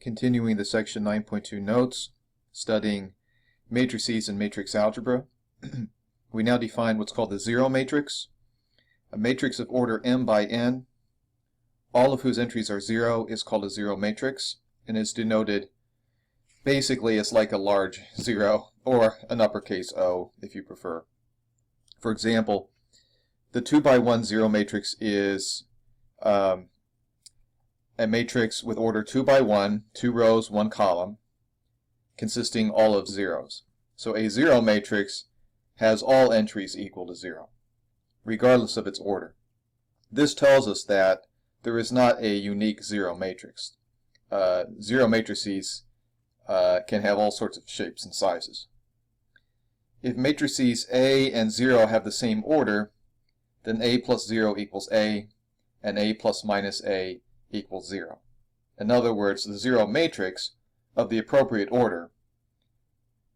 Continuing the section 9.2 notes, studying matrices and matrix algebra. We now define what's called the zero matrix. A matrix of order m by n, all of whose entries are zero, is called a zero matrix and is denoted basically as like a large zero or an uppercase O if you prefer. For example, the 2 by 1 zero matrix is a matrix with order 2 by 1, 2 rows, 1 column, consisting all of zeros. So a zero matrix has all entries equal to 0, regardless of its order. This tells us that there is not a unique zero matrix. Zero matrices can have all sorts of shapes and sizes. If matrices A and 0 have the same order, then A plus 0 equals A, and A plus minus A equals 0. In other words, the zero matrix of the appropriate order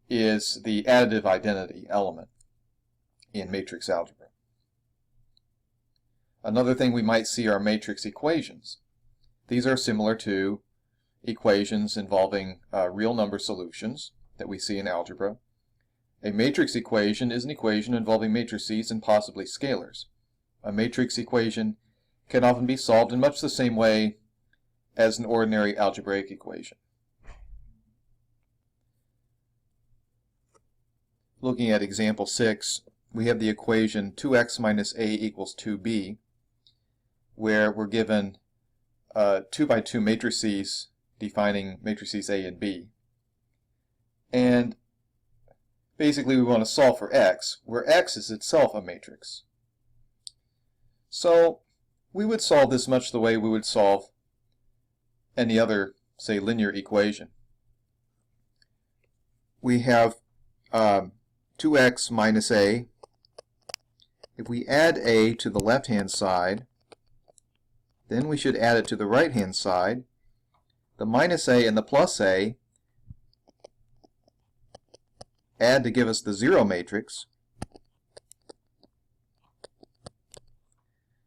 is the additive identity element in matrix algebra. Another thing we might see are matrix equations. These are similar to equations involving real number solutions that we see in algebra. A matrix equation is an equation involving matrices and possibly scalars. A matrix equation can often be solved in much the same way as an ordinary algebraic equation. Looking at example 6, we have the equation 2x minus a equals 2b, where we're given 2 by 2 matrices defining matrices A and B. And basically we want to solve for x, where x is itself a matrix. So we would solve this much the way we would solve any other, say, linear equation. We have 2x minus a. If we add a to the left-hand side, then we should add it to the right-hand side. The minus a and the plus a add to give us the zero matrix.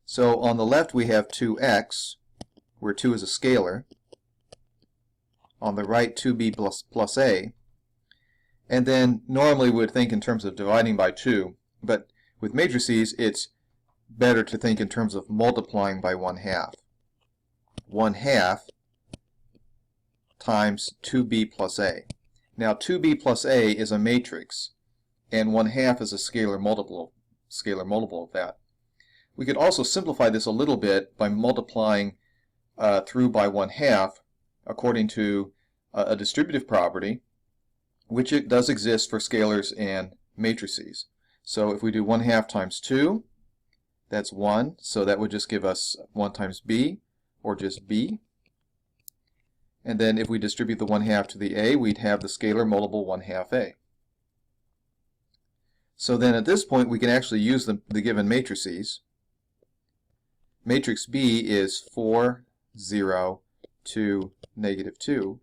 So on the left we have 2x, where 2 is a scalar. On the right, 2b plus a. And then normally we would think in terms of dividing by 2, but with matrices it's better to think in terms of multiplying by 1/2. 1/2 times 2b plus a. Now 2b plus a is a matrix, and 1/2 is a scalar multiple of that. We could also simplify this a little bit by multiplying through by 1/2 according to a distributive property, which it does exist for scalars and matrices. So if we do 1/2 times 2, that's 1, so that would just give us 1 times b, or just b. And then if we distribute the 1/2 to the a, we'd have the scalar multiple 1/2 a. So then at this point we can actually use the given matrices. Matrix B is 4, 0, 2, negative 2.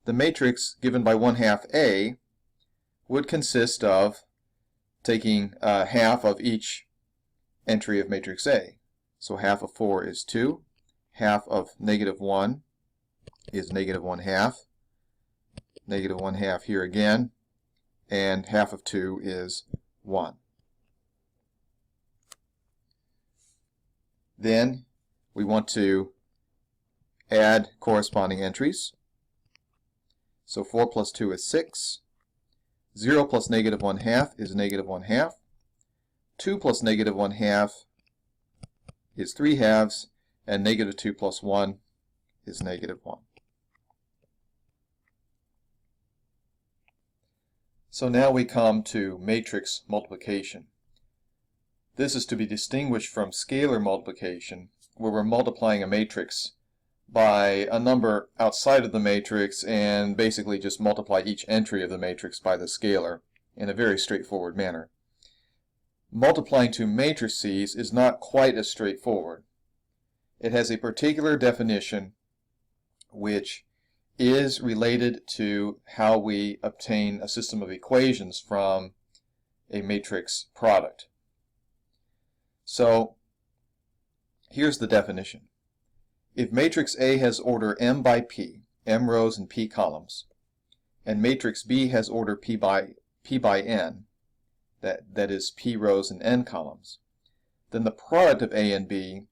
The matrix given by 1/2 A would consist of taking half of each entry of matrix A. So half of 4 is 2, half of negative 1 is negative 1/2, negative 1/2 here again, and half of 2 is 1. Then we want to add corresponding entries. So 4 plus 2 is 6. 0 plus negative 1/2 is negative 1/2. 2 plus negative 1/2 is 3/2, and negative 2 plus 1 is negative 1. So now we come to matrix multiplication. This is to be distinguished from scalar multiplication, where we're multiplying a matrix by a number outside of the matrix and basically just multiply each entry of the matrix by the scalar in a very straightforward manner. Multiplying two matrices is not quite as straightforward. It has a particular definition which is related to how we obtain a system of equations from a matrix product. So here's the definition. If matrix A has order m by p, m rows and p columns, and matrix B has order p by n, that is p rows and n columns, then the product of A and B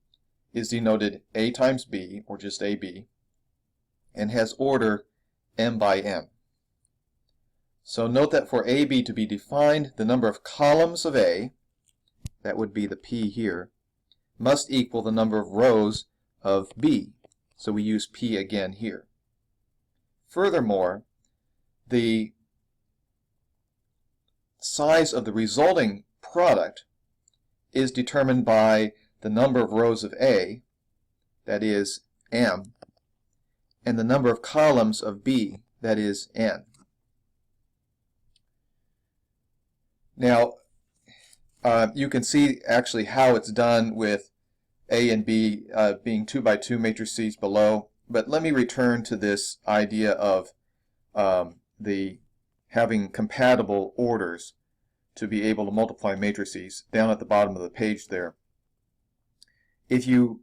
is denoted A times B, or just AB, and has order m by n. So note that for AB to be defined, the number of columns of A, that would be the P here, must equal the number of rows of B. So we use P again here. Furthermore, the size of the resulting product is determined by the number of rows of A, that is M, and the number of columns of B, that is N. Now, you can see actually how it's done with A and B being 2 by 2 matrices below, but let me return to this idea of the having compatible orders to be able to multiply matrices down at the bottom of the page there. If you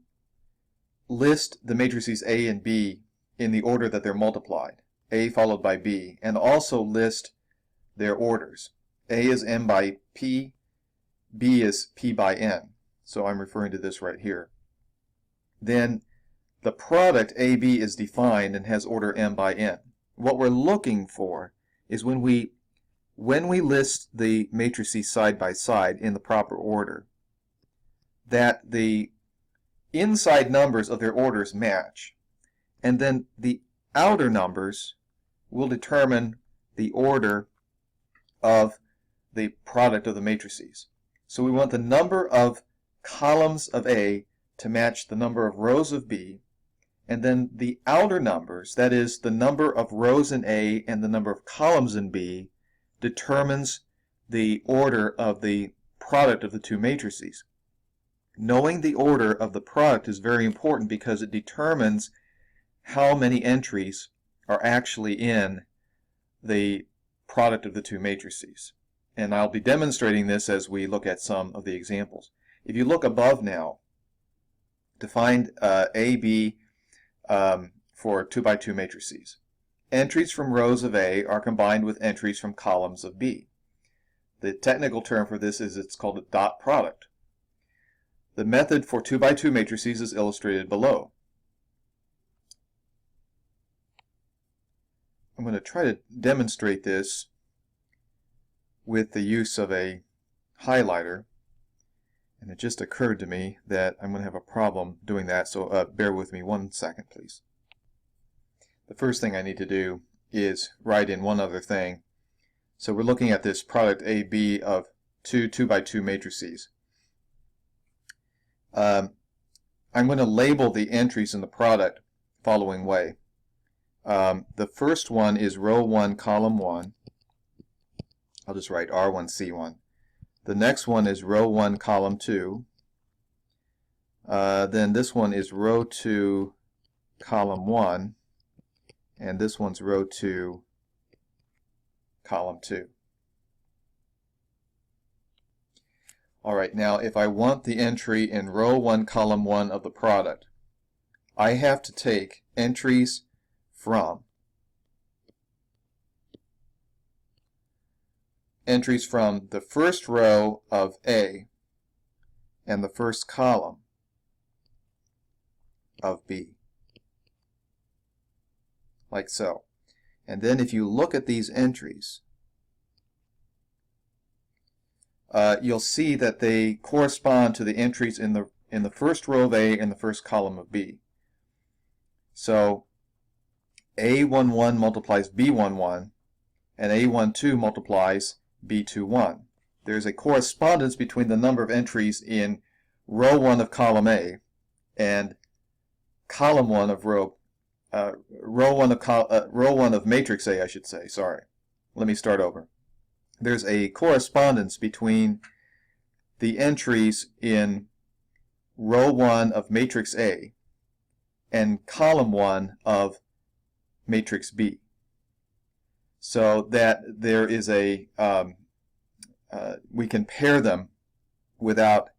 list the matrices A and B in the order that they're multiplied, A followed by B, and also list their orders. A is M by P, B is P by N, so I'm referring to this right here. Then the product AB is defined and has order M by N. What we're looking for is when we list the matrices side by side in the proper order, that the inside numbers of their orders match, and then the outer numbers will determine the order of the product of the matrices. So we want the number of columns of A to match the number of rows of B, and then the outer numbers, that is the number of rows in A and the number of columns in B, determines the order of the product of the two matrices. Knowing the order of the product is very important because it determines how many entries are actually in the product of the two matrices. And I'll be demonstrating this as we look at some of the examples. If you look above now to find AB for 2 by 2 matrices, entries from rows of A are combined with entries from columns of B. The technical term for this is it's called a dot product. The method for 2 by 2 matrices is illustrated below. I'm going to try to demonstrate this with the use of a highlighter, and it just occurred to me that I'm going to have a problem doing that, so bear with me 1 second, please. The first thing I need to do is write in one other thing. So we're looking at this product AB of two 2 by 2 matrices. I'm going to label the entries in the product following way. The first one is row 1, column 1. I'll just write R1C1. The next one is row 1, column 2. Then this one is row 2, column 1. And this one's row 2, column 2. Alright, now if I want the entry in row 1, column 1 of the product, I have to take entries from the first row of A and the first column of B, like so. And then if you look at these entries, you'll see that they correspond to the entries in the first row of A and the first column of B. So A11 multiplies B11, and A12 multiplies B21. There's a correspondence between the number of entries in row 1 of column A and column 1 of row 1 of matrix A, I should say. Sorry. Let me start over. There's a correspondence between the entries in row 1 of matrix A and column 1 of matrix B, so that there is a we can pair them without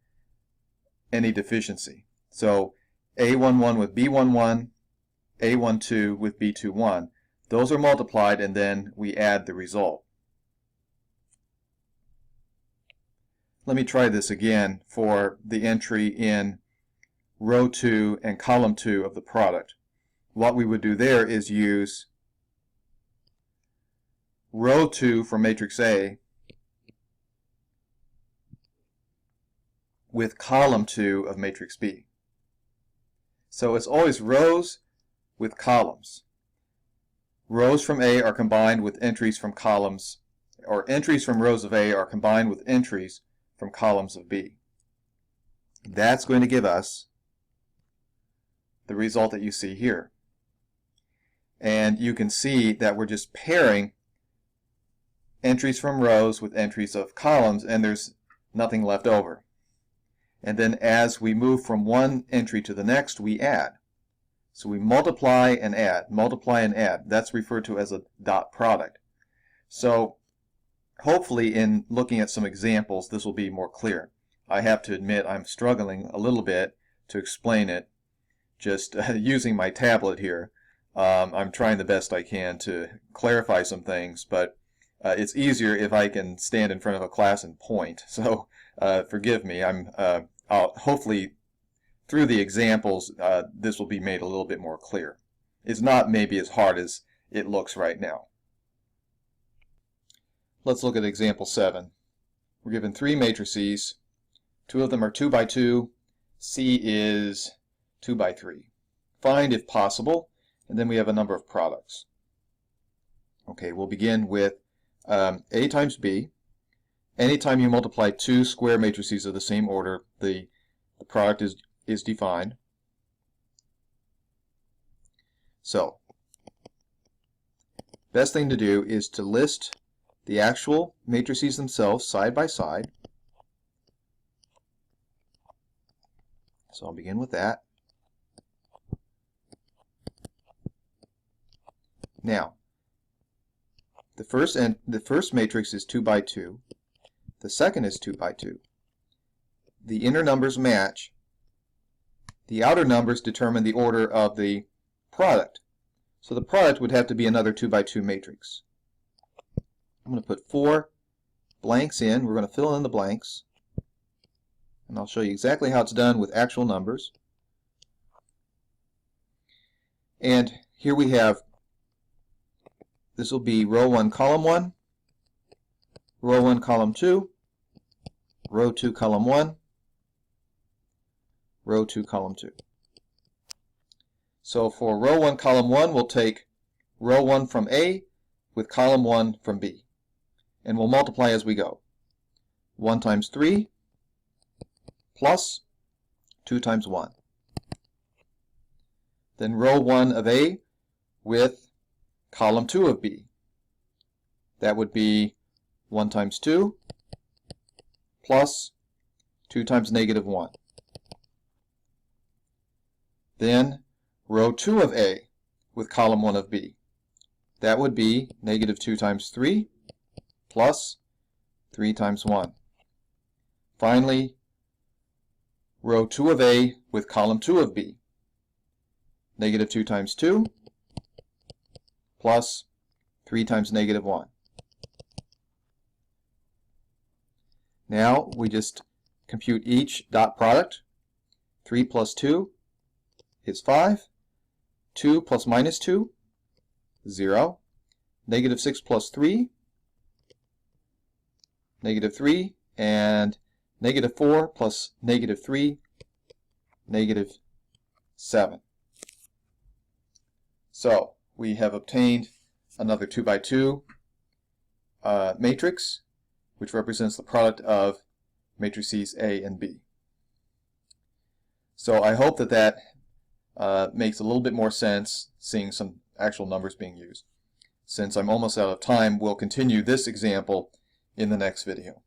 any deficiency. So A11 with B11, A12 with B21. Those are multiplied and then we add the result. Let me try this again for the entry in row 2 and column 2 of the product. What we would do there is use row 2 for matrix A with column 2 of matrix B. So it's always rows with columns. Rows from A are combined with entries from columns, or entries from rows of A are combined with entries from columns of B. That's going to give us the result that you see here. And you can see that we're just pairing entries from rows with entries of columns, and there's nothing left over. And then as we move from one entry to the next, we add. So we multiply and add, multiply and add. That's referred to as a dot product. So hopefully in looking at some examples, this will be more clear. I have to admit I'm struggling a little bit to explain it just using my tablet here. I'm trying the best I can to clarify some things, but it's easier if I can stand in front of a class and point. So forgive me. I'll hopefully through the examples this will be made a little bit more clear. It's not maybe as hard as it looks right now. Let's look at example 7. We're given 3 matrices. 2 of them are 2 by 2. C is 2 by 3. Find if possible, and then we have a number of products. Okay, we'll begin with A times B. Anytime you multiply 2 square matrices of the same order, the product is defined. So, best thing to do is to list the actual matrices themselves side by side. So I'll begin with that. Now, the first matrix is 2 by 2. The second is 2 by 2. The inner numbers match. The outer numbers determine the order of the product. So the product would have to be another 2 by 2 matrix. I'm going to put 4 blanks in. We're going to fill in the blanks. And I'll show you exactly how it's done with actual numbers. And here we have, this will be row 1, column 1, row 1, column 2, row 2, column 1, row 2, column 2. So for row 1, column 1, we'll take row 1 from A with column 1 from B. And we'll multiply as we go. 1 times 3 plus 2 times 1. Then row 1 of A with column 2 of B. That would be 1 times 2 plus 2 times negative 1. Then row 2 of A with column 1 of B. That would be negative 2 times 3 plus 3 times 1. Finally, row 2 of A with column 2 of B. Negative 2 times 2 plus 3 times negative 1. Now we just compute each dot product. 3 plus 2 is 5. 2 plus minus 2, 0. Negative 6 plus 3, negative 3. And negative 4 plus negative 3, negative 7. So we have obtained another 2 by 2 matrix, which represents the product of matrices A and B. So I hope that that makes a little bit more sense, seeing some actual numbers being used. Since I'm almost out of time, we'll continue this example in the next video.